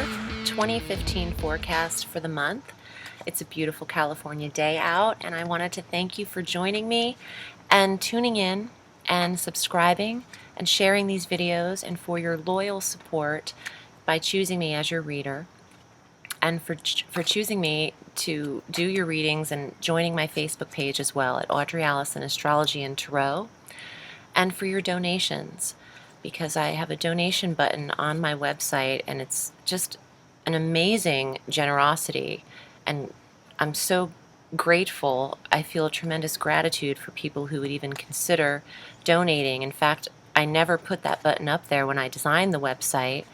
October 2015 forecast for the month. It's a beautiful California day out, and I wanted to thank you for joining me and tuning in and subscribing and sharing these videos, and for your loyal support by choosing me as your reader, and for choosing me to do your readings and joining my Facebook page as well at Audrey Alison Astrology and Tarot, and for your donations, because I have a donation button on my website, and it's just an amazing generosity, and I'm so grateful. I feel a tremendous gratitude for people who would even consider donating. In fact, I never put that button up there when I designed the website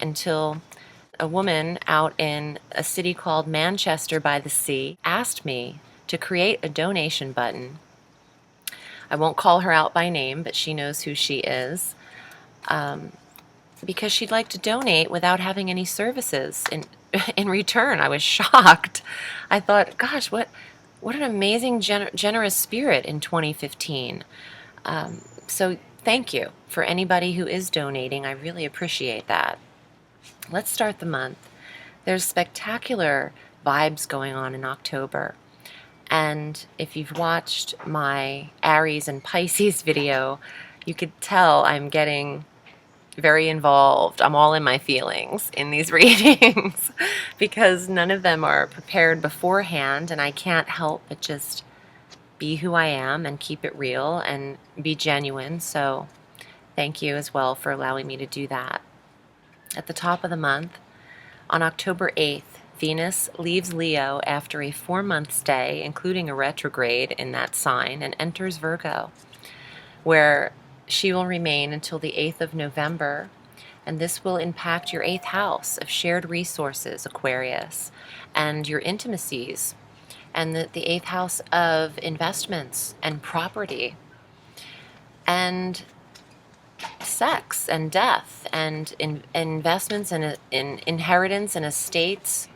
until a woman out in a city called Manchester by the Sea asked me to create a donation button. I won't call her out by name, but she knows who she is, because she'd like to donate without having any services in return. I was shocked. I thought, gosh, what an amazing, generous spirit in 2015. So thank you for anybody who is donating. I really appreciate that. Let's start the month. There's spectacular vibes going on in October. And if you've watched my Aries and Pisces video, you could tell I'm getting very involved. I'm all in my feelings in these readings because none of them are prepared beforehand, and I can't help but just be who I am and keep it real and be genuine. So thank you as well for allowing me to do that. At the top of the month, on October 8th, Venus leaves Leo after a 4-month stay, including a retrograde in that sign, and enters Virgo, where she will remain until the 8th of November, and this will impact your 8th house of shared resources, Aquarius, and your intimacies, and the 8th house of investments and property, and sex and death, and investments and in inheritance and estates,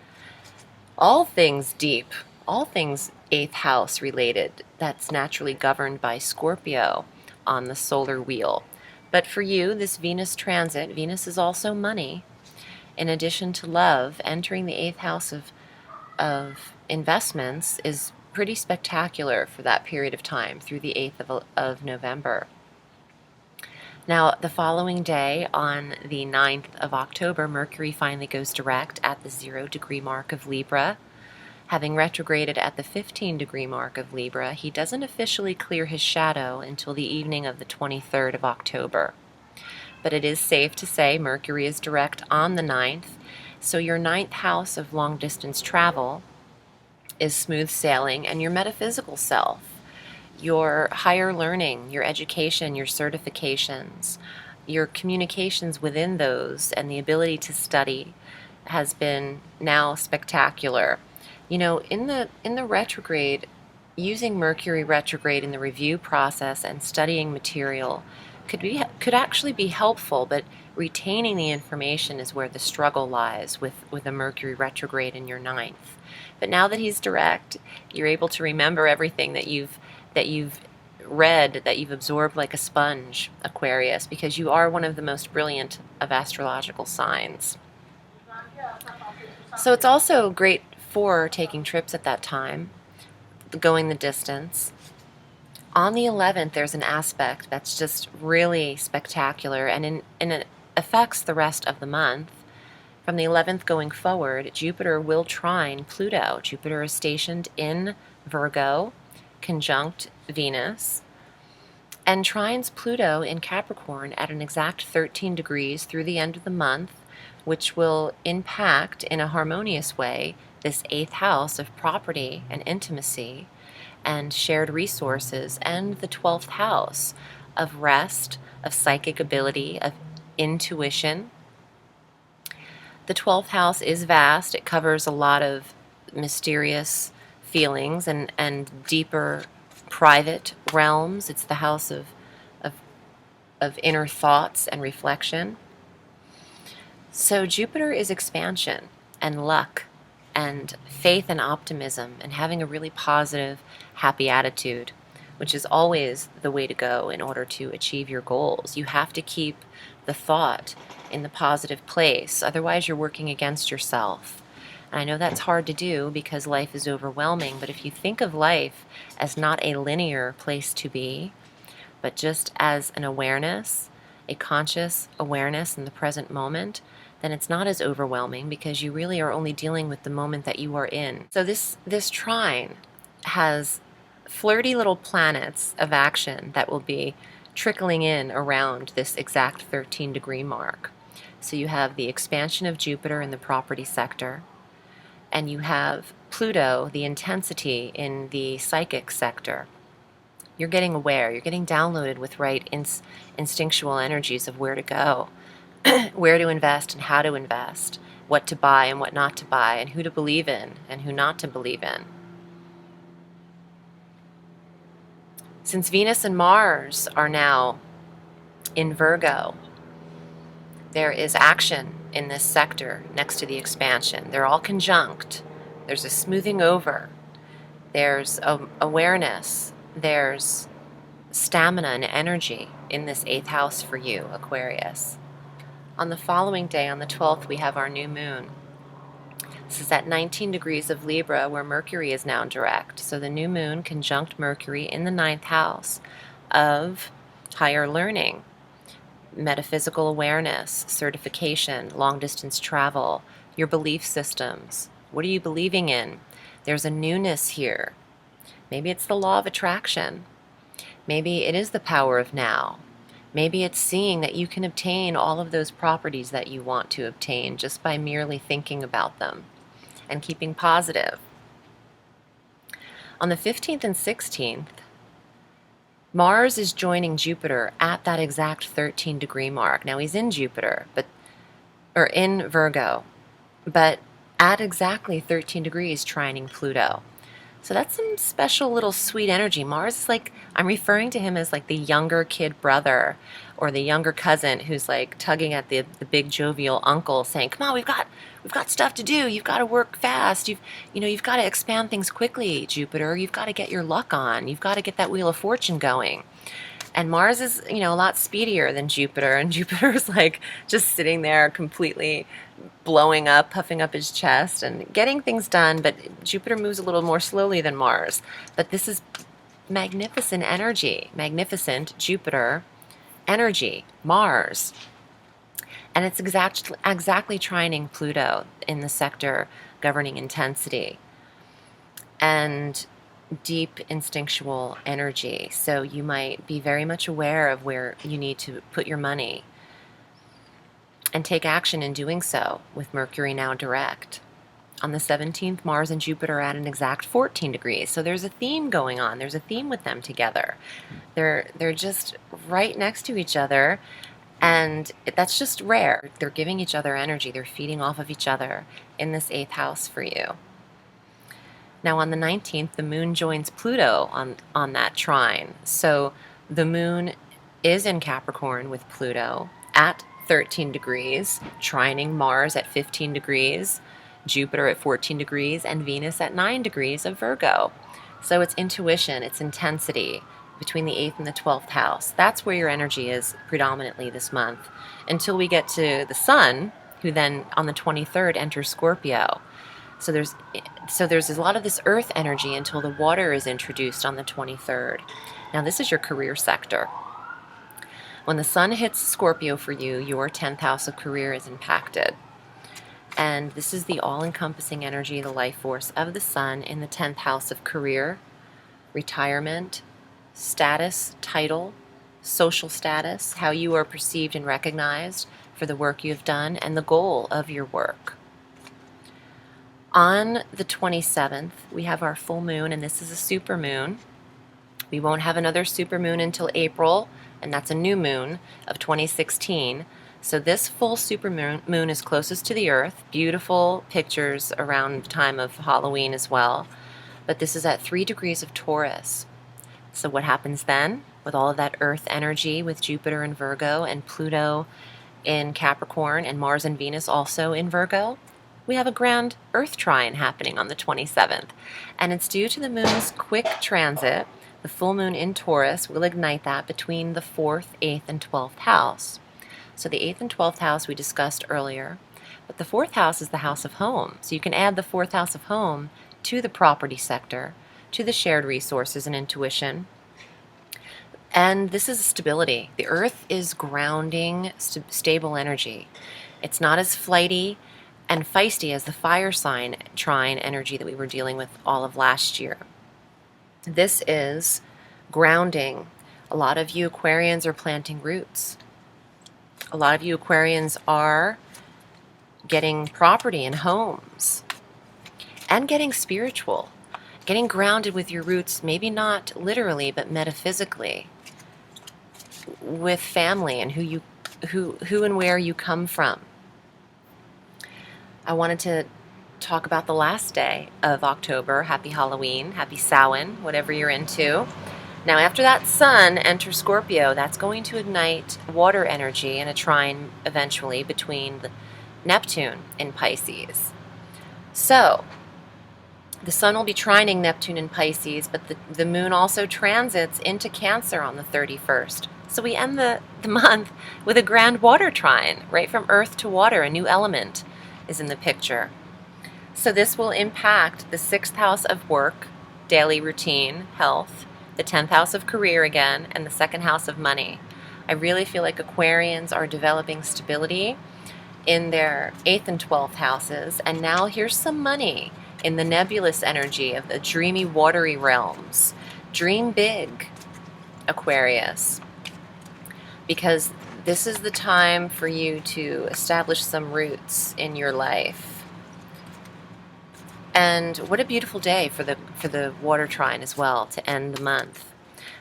all things deep, all things 8th house related. That's naturally governed by Scorpio on the solar wheel. But for you, this Venus transit, Venus is also money, in addition to love. Entering the 8th house of investments is pretty spectacular for that period of time through the 8th of November. Now, the following day, on the 9th of October, Mercury finally goes direct at the 0-degree mark of Libra. Having retrograded at the 15-degree mark of Libra, he doesn't officially clear his shadow until the evening of the 23rd of October. But it is safe to say Mercury is direct on the 9th, so your 9th house of long-distance travel is smooth sailing, and your metaphysical self, your higher learning, your education, your certifications, your communications within those, and the ability to study has been now spectacular. You know, in the retrograde, using Mercury retrograde in the review process and studying material could actually be helpful, but retaining the information is where the struggle lies with a Mercury retrograde in your 9th. But now that he's direct, you're able to remember everything that you've read, that you've absorbed like a sponge, Aquarius, because you are one of the most brilliant of astrological signs. So it's also great for taking trips at that time, going the distance. On the 11th, there's an aspect that's just really spectacular, and it affects the rest of the month. From the 11th going forward, Jupiter will trine Pluto. Jupiter is stationed in Virgo, conjunct Venus, and trines Pluto in Capricorn at an exact 13 degrees through the end of the month, which will impact in a harmonious way this 8th house of property and intimacy and shared resources, and the 12th house of rest, of psychic ability, of intuition. The 12th house is vast. It covers a lot of mysterious feelings and deeper private realms. It's the house of inner thoughts and reflection. So Jupiter is expansion and luck and faith and optimism and having a really positive, happy attitude, which is always the way to go in order to achieve your goals. You have to keep the thought in the positive place. Otherwise, you're working against yourself. And I know that's hard to do because life is overwhelming, but if you think of life as not a linear place to be, but just as an awareness, a conscious awareness in the present moment, then it's not as overwhelming because you really are only dealing with the moment that you are in. So this trine has flirty little planets of action that will be trickling in around this exact 13-degree mark. So you have the expansion of Jupiter in the property sector, and you have Pluto, the intensity in the psychic sector. You're getting aware, you're getting downloaded with right instinctual energies of where to go, where to invest and how to invest, what to buy and what not to buy, and who to believe in and who not to believe in. Since Venus and Mars are now in Virgo, there is action in this sector next to the expansion. They're all conjunct. There's a smoothing over. There's awareness. There's stamina and energy in this 8th house for you, Aquarius. On the following day, on the 12th, we have our new moon. This is at 19 degrees of Libra, where Mercury is now direct. So the new moon conjunct Mercury in the 9th house of higher learning, metaphysical awareness, certification, long-distance travel, your belief systems. What are you believing in? There's a newness here. Maybe it's the law of attraction. Maybe it is the power of now. Maybe it's seeing that you can obtain all of those properties that you want to obtain just by merely thinking about them and keeping positive. On the 15th and 16th, Mars is joining Jupiter at that exact 13-degree mark. Now he's in Jupiter, or in Virgo, but at exactly 13 degrees trining Pluto. So that's some special little sweet energy. Mars is like, I'm referring to him as like the younger kid brother or the younger cousin who's like tugging at the big jovial uncle saying, come on, we've got stuff to do. You've got to work fast. You've got to expand things quickly, Jupiter. You've got to get your luck on. You've got to get that wheel of fortune going. And Mars is, a lot speedier than Jupiter, and Jupiter's like just sitting there completely blowing up, puffing up his chest and getting things done, but Jupiter moves a little more slowly than Mars. But this is magnificent energy, magnificent Jupiter energy, Mars. And it's exactly trining Pluto in the sector governing intensity and deep instinctual energy. So you might be very much aware of where you need to put your money and take action in doing so with Mercury now direct. On the 17th, Mars and Jupiter are at an exact 14 degrees. So there's a theme going on. There's a theme with them together. They're just right next to each other, and that's just rare. They're giving each other energy. They're feeding off of each other in this 8th house for you. Now on the 19th, the moon joins Pluto on that trine. So the moon is in Capricorn with Pluto at 13 degrees, trining Mars at 15 degrees, Jupiter at 14 degrees, and Venus at 9 degrees of Virgo. So it's intuition, it's intensity between the 8th and the 12th house. That's where your energy is predominantly this month, until we get to the sun, who then on the 23rd enters Scorpio. So there's a lot of this earth energy until the water is introduced on the 23rd. Now this is your career sector. When the sun hits Scorpio for you, your 10th house of career is impacted. And this is the all-encompassing energy, the life force of the sun in the 10th house of career, retirement, status, title, social status, how you are perceived and recognized for the work you've done, and the goal of your work. On the 27th, we have our full moon, and this is a super moon. We won't have another super moon until April, and that's a new moon of 2016. So this full super moon is closest to the Earth. Beautiful pictures around the time of Halloween as well. But this is at 3 degrees of Taurus. So what happens then with all of that Earth energy with Jupiter in Virgo and Pluto in Capricorn and Mars and Venus also in Virgo? We have a grand Earth trine happening on the 27th. And it's due to the moon's quick transit. The full moon in Taurus will ignite that between the 4th, 8th, and 12th house. So the 8th and 12th house we discussed earlier, but the 4th house is the house of home. So you can add the 4th house of home to the property sector, to the shared resources and intuition. And this is stability. The earth is grounding, stable energy. It's not as flighty and feisty as the fire sign trine energy that we were dealing with all of last year. This is grounding. A lot of you Aquarians are planting roots. A lot of you Aquarians are getting property and homes and getting spiritual, getting grounded with your roots, maybe not literally, but metaphysically, with family and who and where you come from. I wanted to talk about the last day of October. Happy Halloween, happy Samhain, whatever you're into. Now, after that sun enters Scorpio, that's going to ignite water energy and a trine eventually between Neptune in Pisces. So, the sun will be trining Neptune in Pisces, but the moon also transits into Cancer on the 31st. So we end the month with a grand water trine, right from earth to water. A new element is in the picture. So this will impact the 6th house of work, daily routine, health, the 10th house of career again, and the 2nd house of money. I really feel like Aquarians are developing stability in their 8th and 12th houses, and now here's some money in the nebulous energy of the dreamy, watery realms. Dream big, Aquarius, because this is the time for you to establish some roots in your life. And what a beautiful day for the water trine as well to end the month.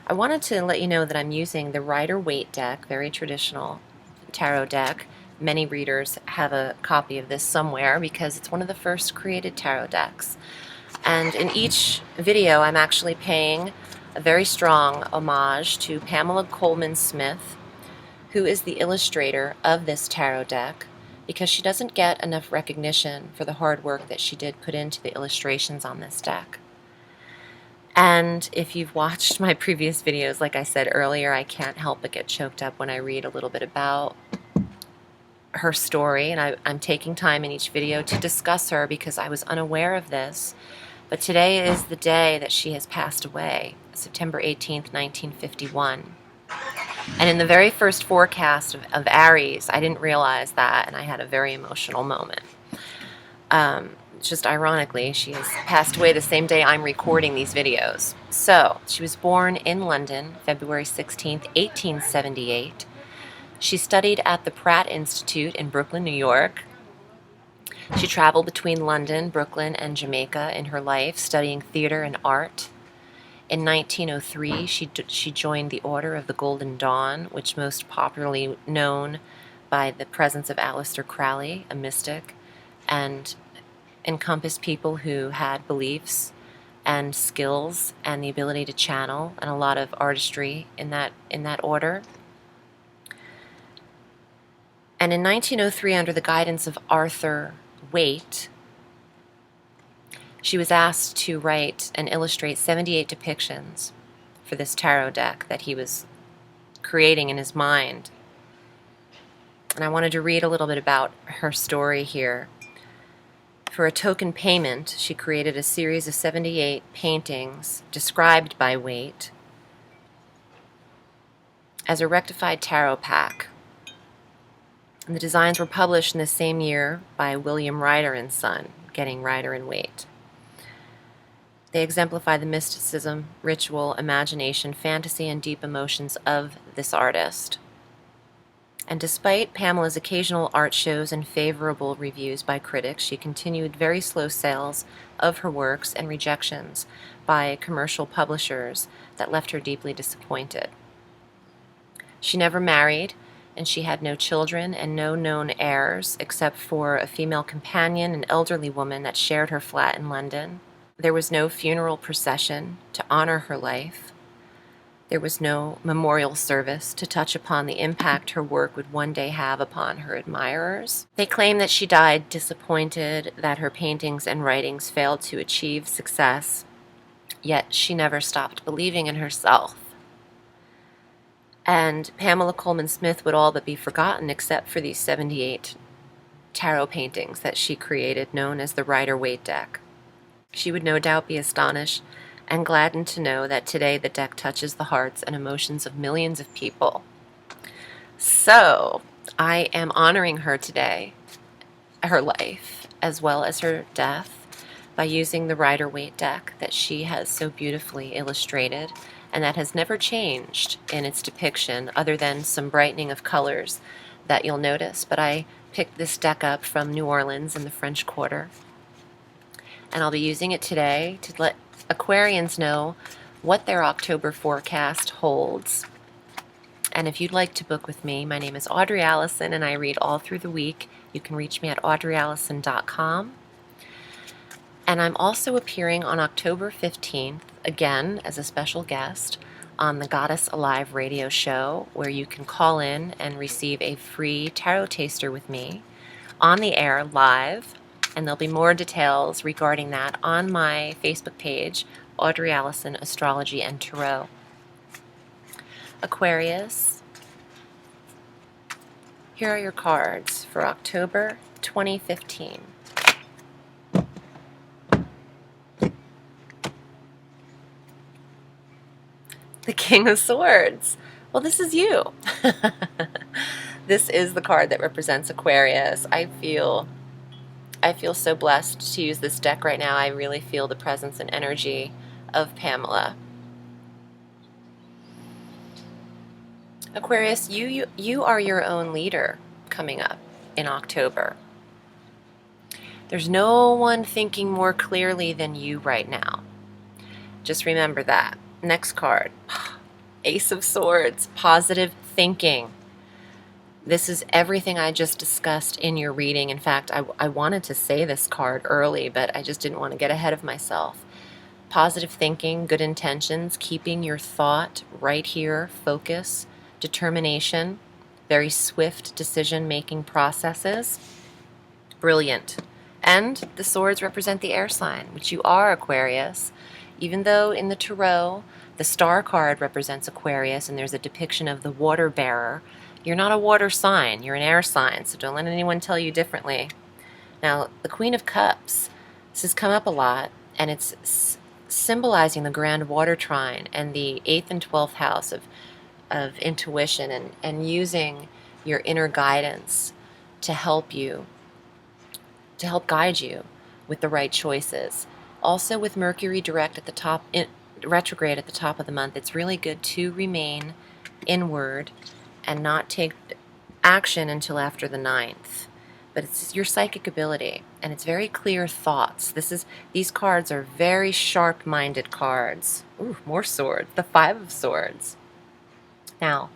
I wanted to let you know that I'm using the Rider-Waite deck, very traditional tarot deck. Many readers have a copy of this somewhere because it's one of the first created tarot decks. And in each video, I'm actually paying a very strong homage to Pamela Coleman Smith, who is the illustrator of this tarot deck, because she doesn't get enough recognition for the hard work that she did put into the illustrations on this deck. And if you've watched my previous videos, like I said earlier, I can't help but get choked up when I read a little bit about her story, and I'm taking time in each video to discuss her because I was unaware of this. But today is the day that she has passed away, September 18th, 1951. And in the very first forecast of Aries, I didn't realize that, and I had a very emotional moment. Just ironically, she has passed away the same day I'm recording these videos. So, she was born in London, February 16th, 1878. She studied at the Pratt Institute in Brooklyn, New York. She traveled between London, Brooklyn, and Jamaica in her life, studying theater and art. In 1903, she joined the Order of the Golden Dawn, which most popularly known by the presence of Aleister Crowley, a mystic, and encompassed people who had beliefs and skills and the ability to channel and a lot of artistry in that order. And in 1903, under the guidance of Arthur Waite, she was asked to write and illustrate 78 depictions for this tarot deck that he was creating in his mind. And I wanted to read a little bit about her story here. For a token payment, she created a series of 78 paintings described by Waite as a rectified tarot pack. And the designs were published in the same year by William Ryder and Son, getting Ryder and Waite. They exemplify the mysticism, ritual, imagination, fantasy, and deep emotions of this artist. And despite Pamela's occasional art shows and favorable reviews by critics, she continued very slow sales of her works and rejections by commercial publishers that left her deeply disappointed. She never married, and she had no children and no known heirs except for a female companion, an elderly woman that shared her flat in London. There was no funeral procession to honor her life. There was no memorial service to touch upon the impact her work would one day have upon her admirers. They claim that she died disappointed that her paintings and writings failed to achieve success, yet she never stopped believing in herself. And Pamela Coleman Smith would all but be forgotten except for these 78 tarot paintings that she created, known as the Rider-Waite deck. She would no doubt be astonished and gladdened to know that today the deck touches the hearts and emotions of millions of people. So, I am honoring her today, her life, as well as her death, by using the Rider-Waite deck that she has so beautifully illustrated and that has never changed in its depiction other than some brightening of colors that you'll notice. But I picked this deck up from New Orleans in the French Quarter, and I'll be using it today to let Aquarians know what their October forecast holds. And if you'd like to book with me, my name is Audrey Alison, and I read all through the week. You can reach me at audreyalison.com. And I'm also appearing on October 15th, again, as a special guest on the Goddess Alive radio show, where you can call in and receive a free tarot taster with me on the air live. And there'll be more details regarding that on my Facebook page, Audrey Alison, Astrology and Tarot. Aquarius, here are your cards for October 2015. The King of Swords. Well, this is you. This is the card that represents Aquarius. I feel so blessed to use this deck right now. I really feel the presence and energy of Pamela. Aquarius, you are your own leader coming up in October. There's no one thinking more clearly than you right now. Just remember that. Next card, Ace of Swords, positive thinking. This is everything I just discussed in your reading. In fact, I wanted to say this card early, but I just didn't want to get ahead of myself. Positive thinking, good intentions, keeping your thought right here, focus, determination, very swift decision-making processes. Brilliant. And the swords represent the air sign, which you are, Aquarius. Even though in the tarot, the star card represents Aquarius and there's a depiction of the water bearer, you're not a water sign, you're an air sign, so don't let anyone tell you differently. Now, the Queen of Cups, this has come up a lot, and it's symbolizing the grand water trine and the 8th and 12th house of intuition and using your inner guidance to help you, to help guide you with the right choices. Also, with Mercury direct at the top, retrograde at the top of the month, it's really good to remain inward and not take action until after the 9th. But it's your psychic ability, and it's very clear thoughts. These cards are very sharp-minded cards. Ooh, more swords. The 5 of Swords. Now,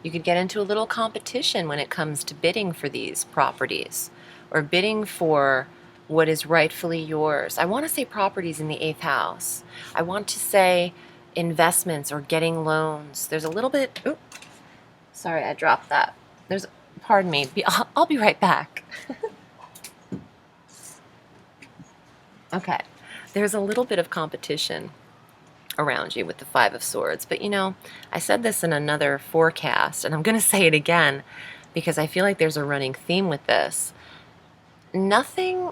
you could get into a little competition when it comes to bidding for these properties, or bidding for what is rightfully yours. I want to say properties in the 8th house. I want to say investments or getting loans. There's a little bit, oops, sorry, I dropped that. Pardon me, I'll be right back. Okay, there's a little bit of competition around you with the 5 of Swords. But you know, I said this in another forecast, and I'm going to say it again because I feel like there's a running theme with this. Nothing,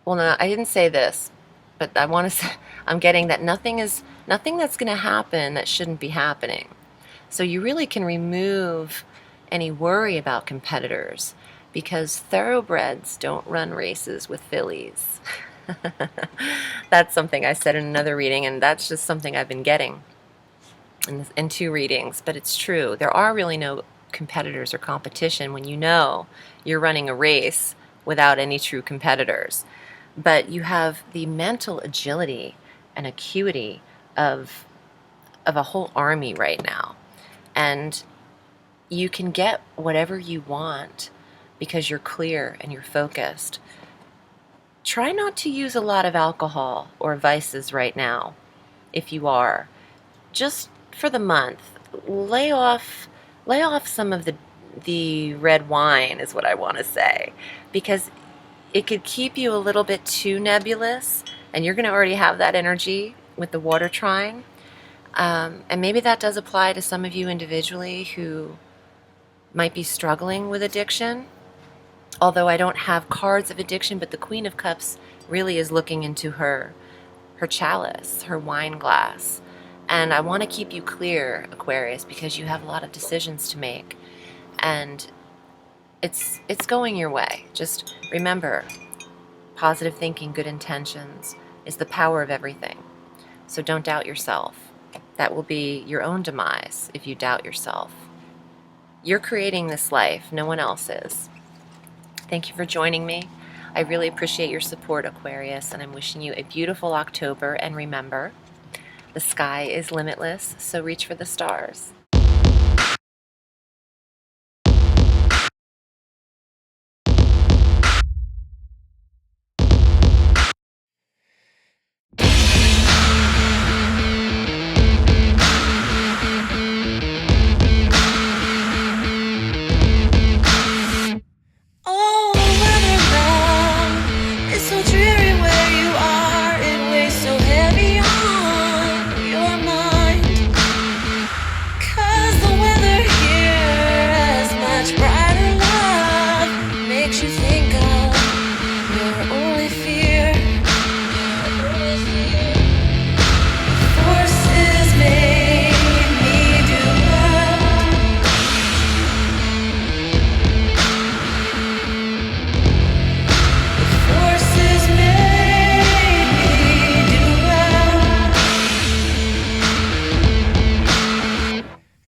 well, no, I didn't say this, but I want to say, I'm getting that nothing that's going to happen that shouldn't be happening. So you really can remove any worry about competitors because thoroughbreds don't run races with fillies. That's something I said in another reading, and that's just something I've been getting in 2 readings. But it's true. There are really no competitors or competition when you know you're running a race without any true competitors. But you have the mental agility and acuity of a whole army right now. And you can get whatever you want because you're clear and you're focused. Try not to use a lot of alcohol or vices right now, if you are. Just for the month, lay off some of the red wine is what I want to say, because it could keep you a little bit too nebulous, and you're going to already have that energy with the water trine. And maybe that does apply to some of you individually who might be struggling with addiction. Although I don't have cards of addiction, but the Queen of Cups really is looking into her chalice, her wine glass. And I want to keep you clear, Aquarius, because you have a lot of decisions to make. And it's going your way. Just remember, positive thinking, good intentions is the power of everything. So don't doubt yourself. That will be your own demise if you doubt yourself. You're creating this life, no one else is. Thank you for joining me. I really appreciate your support, Aquarius, and I'm wishing you a beautiful October. And remember, the sky is limitless, so reach for the stars.